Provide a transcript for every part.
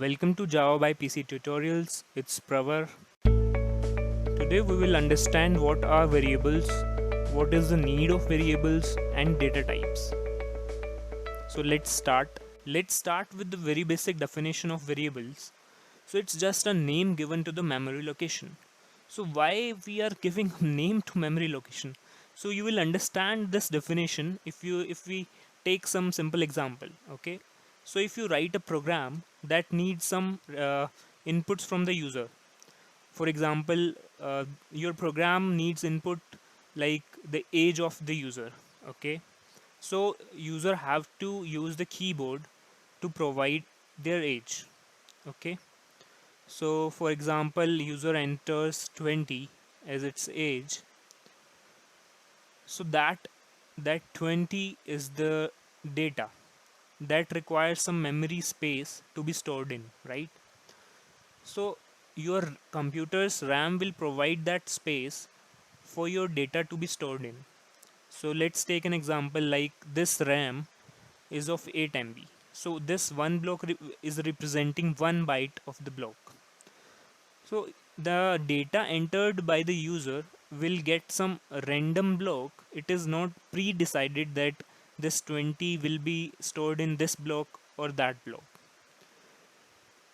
Welcome to Java by PC Tutorials. It's Pravar. Today we will understand what are variables, what is the need of variables, and data types. So let's start. Let's start with the very basic definition of variables. So it's just a name given to the memory location. So why we are giving a name to memory location? So you will understand this definition if we take some simple example. Okay. So if you write a program that needs some inputs from the user, for example, your program needs input like the age of the user. Okay. So user have to use the keyboard to provide their age. Okay. So for example, user enters 20 as its age. So that 20 is the data that requires some memory space to be stored in, right? So your computer's RAM will provide that space for your data to be stored in. So let's take an example like this RAM is of 8 MB. So this one block is representing 1 byte of the block. So the data entered by the user will get some random block. It is not pre-decided that this 20 will be stored in this block or that block.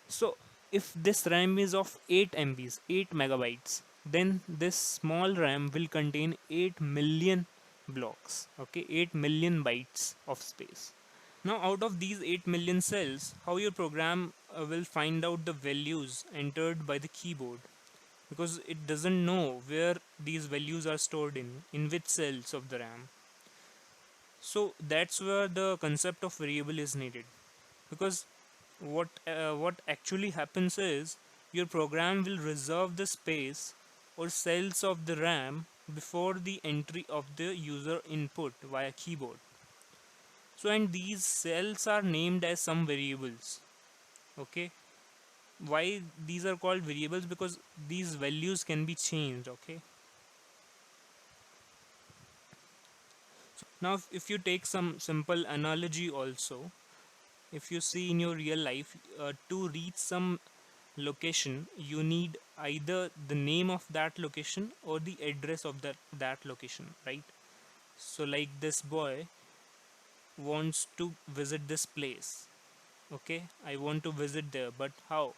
So if this RAM is of 8 MBs, 8 megabytes, then this small RAM will contain 8 million blocks, okay, 8 million bytes of space. Now out of these 8 million cells, how your program will find out the values entered by the keyboard, because it doesn't know where these values are stored in which cells of the RAM. So that's where the concept of variable is needed, because what actually happens is your program will reserve the space or cells of the RAM before the entry of the user input via keyboard. So and these cells are named as some variables. Okay, why these are called variables? Because these values can be changed. Okay, so now if you take some simple analogy also, if you see in your real life, to reach some location you need either the name of that location or the address of that location, right? So like this boy wants to visit this place. Okay, I want to visit there, but how?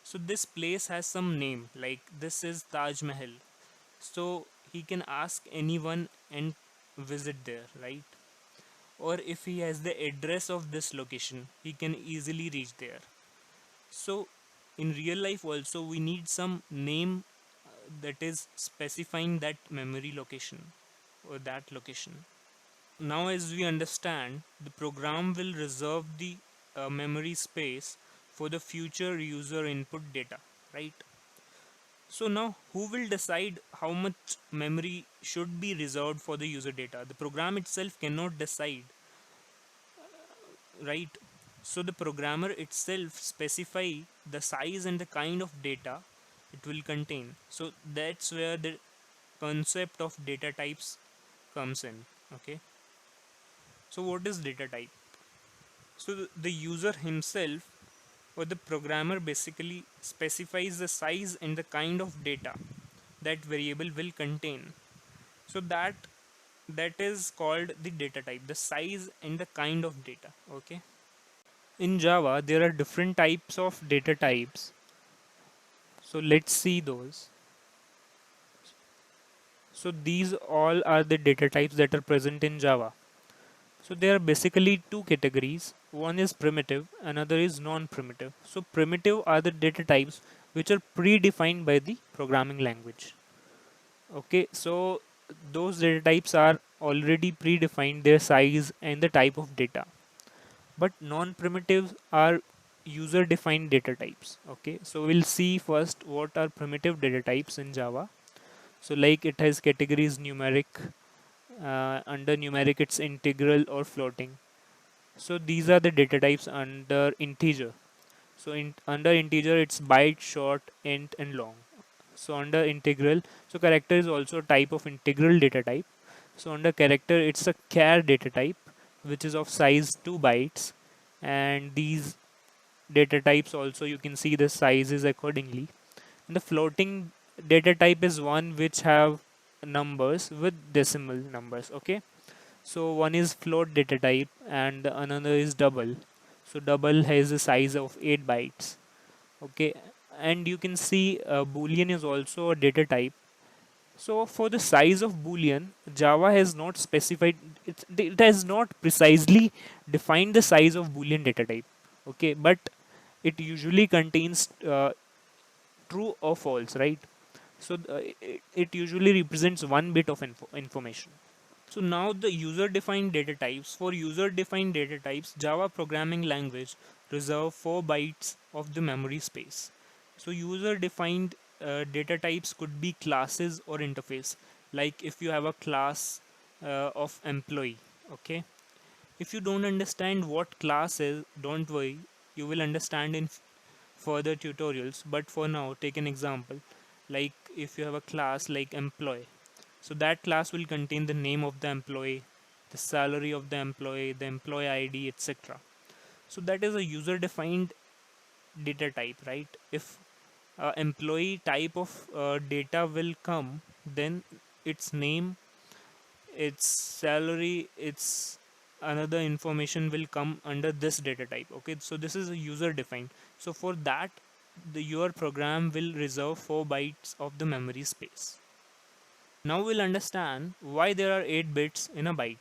So this place has some name, like this is Taj Mahal. So he can ask anyone and visit there, right? Or if he has the address of this location, he can easily reach there. So in real life also we need some name that is specifying that memory location or that location. Now as we understand, the program will reserve the memory space for the future user input data, right? So now who will decide how much memory should be reserved for the user data? The program itself cannot decide, right? So the programmer itself specify the size and the kind of data it will contain. So that's where the concept of data types comes in. Okay, so what is data type? So the user himself or the programmer basically specifies the size and the kind of data that variable will contain. So that is called the data type, the size and the kind of data. Okay, in Java there are different types of data types. So let's see those. So these all are the data types that are present in Java. So there are basically two categories. One is primitive, another is non-primitive. So primitive are the data types which are predefined by the programming language. Okay, so those data types are already predefined, their size and the type of data. But non-primitives are user-defined data types. Okay, so we'll see first what are primitive data types in Java. So like it has categories numeric, under numeric it's integral or floating. So these are the data types under integer. So under integer it's byte, short, int and long. So under integral, so character is also a type of integral data type. So under character it's a char data type which is of size 2 bytes, and these data types also, you can see the sizes accordingly. And the floating data type is one which have numbers with decimal numbers. Okay, so one is float data type and another is double. So double has a size of 8 bytes. Okay, and you can see boolean is also a data type. So for the size of boolean, Java has not specified, it has not precisely defined the size of boolean data type. Okay, but it usually contains true or false, right? So it usually represents one bit of information. So now the user defined data types. For user defined data types, Java programming language reserve 4 bytes of the memory space. So user defined data types could be classes or interface. Like if you have a class of employee, okay? If you don't understand what class is, don't worry, you will understand in further tutorials. But for now, take an example. Like if you have a class like employee, so that class will contain the name of the employee, the salary of the employee ID, etc. So that is a user defined data type, right? If employee type of data will come, then its name, its salary, its another information will come under this data type. Okay, so this is a user defined. So for that, your program will reserve 4 bytes of the memory space. Now we'll understand why there are 8 bits in a byte.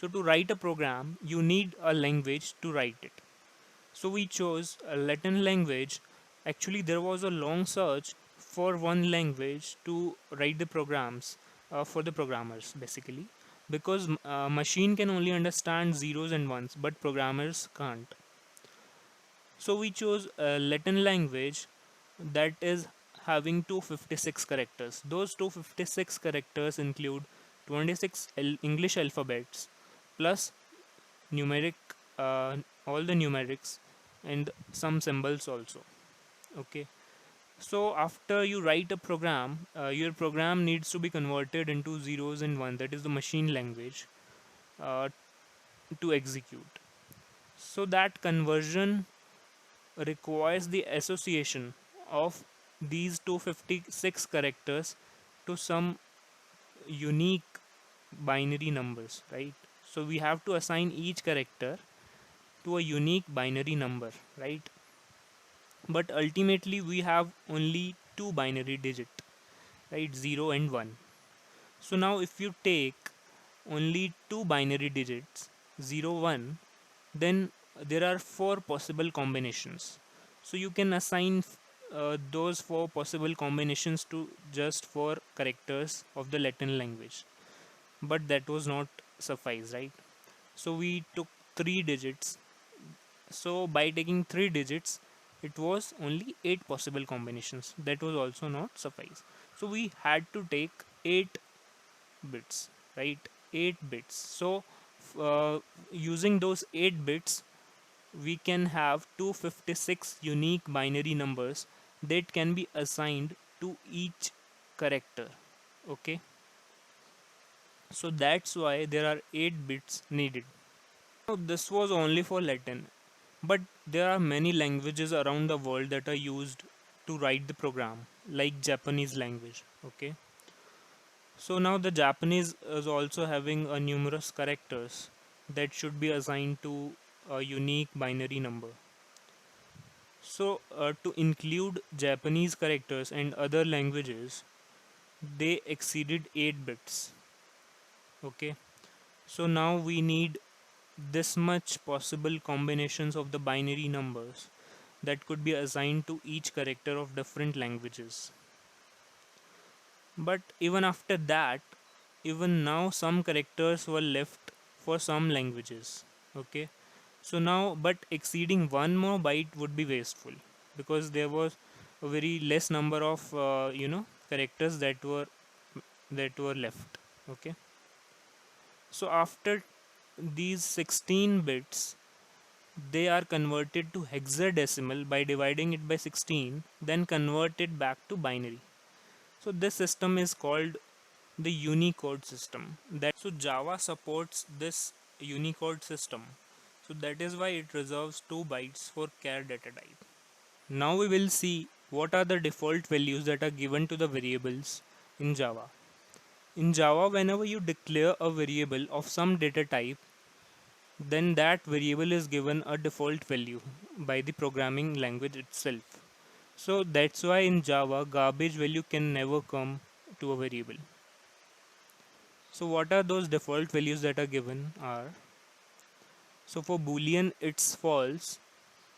So to write a program, you need a language to write it. So we chose a Latin language. Actually, there was a long search for one language to write the programs for the programmers, basically, because machine can only understand zeros and ones, but programmers can't. So we chose a Latin language that is having 256 characters. Those 256 characters include 26 English alphabets plus numeric, uh, all the numerics and some symbols also. Okay. So after you write a program, your program needs to be converted into zeros and ones. That is the machine language uh, to execute. So that conversion requires the association of these 256 characters to some unique binary numbers, right? So we have to assign each character to a unique binary number, right? But ultimately we have only two binary digit, right? 0 and 1. So now if you take only two binary digits, 0 1, then there are four possible combinations. So you can assign those four possible combinations to just four characters of the Latin language, but that was not suffice, right? So we took three digits. So by taking three digits, it was only eight possible combinations. That was also not suffice. So we had to take 8 bits, right? 8 bits. So using those 8 bits, we can have 256 unique binary numbers that can be assigned to each character. Okay, so that's why there are 8 bits needed. Now, this was only for Latin, but there are many languages around the world that are used to write the program, like Japanese language. Okay, so now the Japanese is also having a numerous characters that should be assigned to a unique binary number. So to include Japanese characters and other languages, they exceeded 8 bits. Okay, so now we need this much possible combinations of the binary numbers that could be assigned to each character of different languages. But even after that, even now some characters were left for some languages. Okay, so now but exceeding one more byte would be wasteful because there was a very less number of characters that were left. Okay, so after these 16 bits, they are converted to hexadecimal by dividing it by 16, then converted back to binary. So this system is called the Unicode system. That so Java supports this Unicode system. So that is why it reserves 2 bytes for char data type. Now we will see what are the default values that are given to the variables in Java. In Java, whenever you declare a variable of some data type, then that variable is given a default value by the programming language itself. So that's why in Java, garbage value can never come to a variable. So what are those default values that are given are, so for boolean it's false,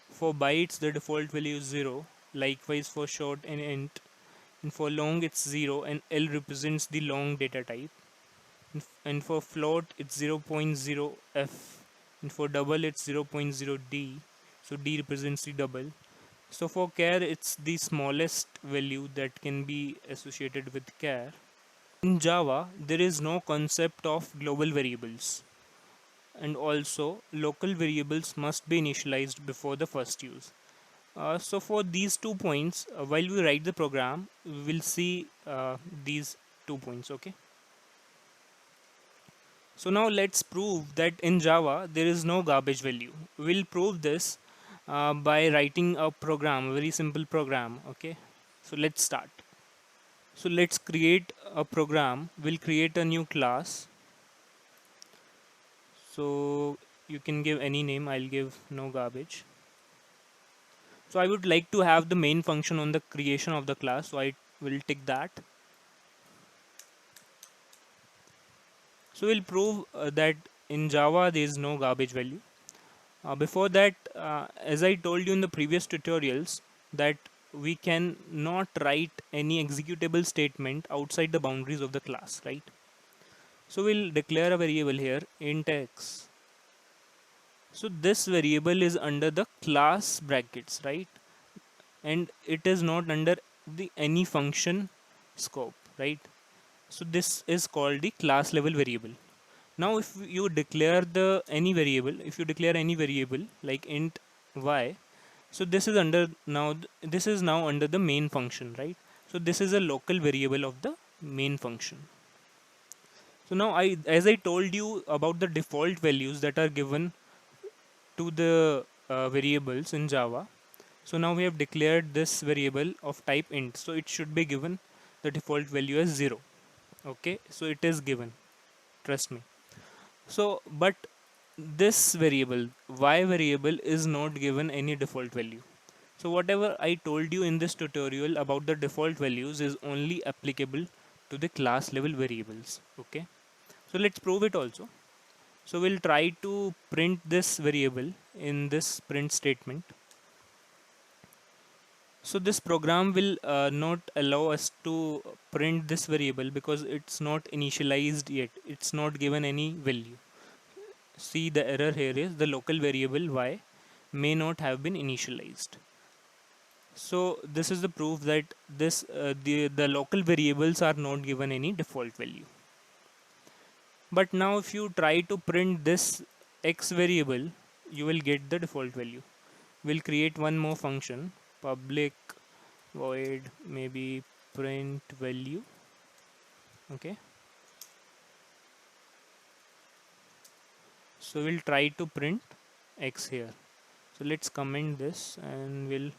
for bytes the default value is 0, likewise for short and int, and for long it's 0 and L represents the long data type, and for float it's 0.0 f, and for double it's 0.0 d, so d represents the double. So for char it's the smallest value that can be associated with char. In Java there is no concept of global variables, and also local variables must be initialized before the first use. So for these 2 points, while we write the program, we will see these 2 points. Okay. So now let's prove that in Java there is no garbage value. We'll prove this by writing a program, a very simple program. Okay. So let's start. So let's create a program. We'll create a new class. So you can give any name. I'll give no garbage. So I would like to have the main function on the creation of the class. So I will tick that. So we'll prove that in Java there is no garbage value. Before that, as I told you in the previous tutorials, that we can not write any executable statement outside the boundaries of the class, right? So we'll declare a variable here, int x. So this variable is under the class brackets, right? And it is not under the any function scope, right? So this is called the class level variable. Now if you declare the any variable, if you declare any variable like int y, so this is under now this is now under the main function, right? So this is a local variable of the main function. So now as I told you about the default values that are given to the variables in Java. So now we have declared this variable of type int, so it should be given the default value as 0. Okay, so it is given, trust me. So but this variable y variable is not given any default value. So whatever I told you in this tutorial about the default values is only applicable to the class level variables. Okay, so let's prove it also. So we'll try to print this variable in this print statement. So this program will not allow us to print this variable because it's not initialized yet, it's not given any value. See, the error here is the local variable y may not have been initialized. So this is the proof that the local variables are not given any default value. But now if you try to print this x variable, you will get the default value. We'll create one more function, public void maybe print value. Okay. So we'll try to print x here. So let's comment this and we'll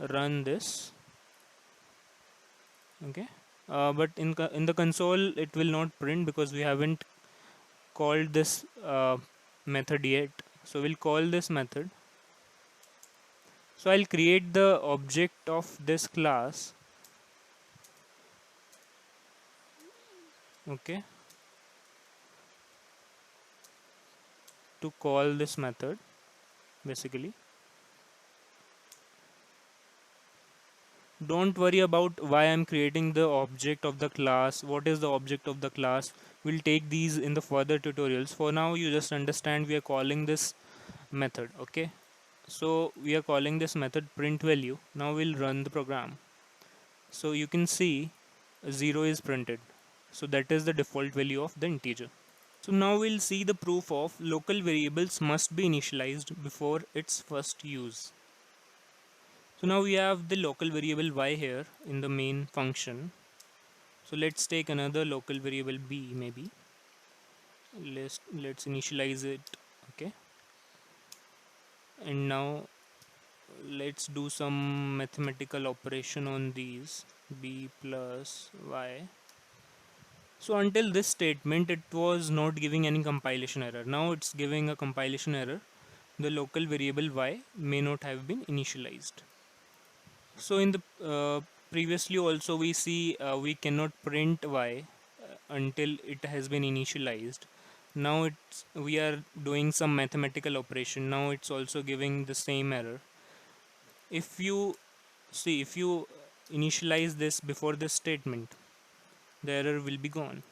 run this. Okay. But in the console it will not print because we haven't called this method yet. So we'll call this method. So I'll create the object of this class. Okay, to call this method basically. Don't worry about why I'm creating the object of the class, what is the object of the class. We'll take these in the further tutorials. For now you just understand we are calling this method. Okay, so we are calling this method print value. Now we'll run the program. So you can see 0 is printed, so that is the default value of the integer. So now we'll see the proof of local variables must be initialized before its first use. So now we have the local variable y here in the main function. So let's take another local variable b maybe. Let's initialize it. Okay. And now let's do some mathematical operation on these. B plus y. So until this statement it was not giving any compilation error. Now it's giving a compilation error. The local variable y may not have been initialized. So in the previously also we see we cannot print y until it has been initialized. Now we are doing some mathematical operation. Now it's also giving the same error. If you initialize this before this statement, the error will be gone.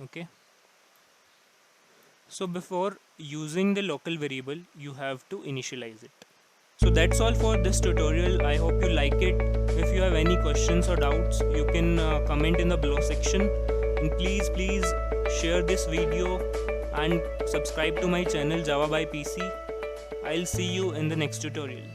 Okay. So before using the local variable, you have to initialize it. So that's all for this tutorial. I hope you like it. If you have any questions or doubts, you can comment in the below section. And please share this video and subscribe to my channel Java by PC. I'll see you in the next tutorial.